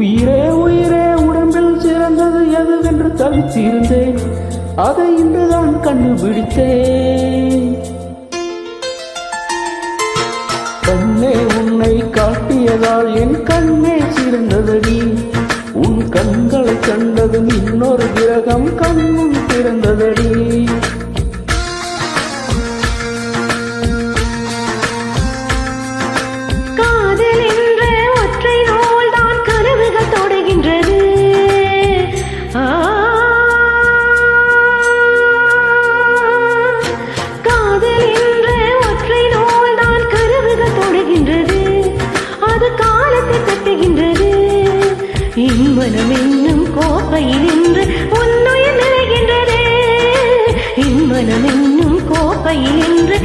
உயிரே உயிரே உடம்பில் சிறந்தது எதுவென்று தவித்திருந்தேன், அதை இன்றுதான் கண்டுபிடித்தேன். கண்ணே உன்னை காட்டியதால் என் கண்ணே சிறந்ததடி, உன் கண்களை கண்டதும் இன்னொரு கிரகம் கண்ணும் திறந்ததடி. இன்மனம் என்னும் கோப்பையில் இன்று உன்னுயிர் நிறைகின்றதே, இன்மனம் என்னும் கோப்பையில் இன்று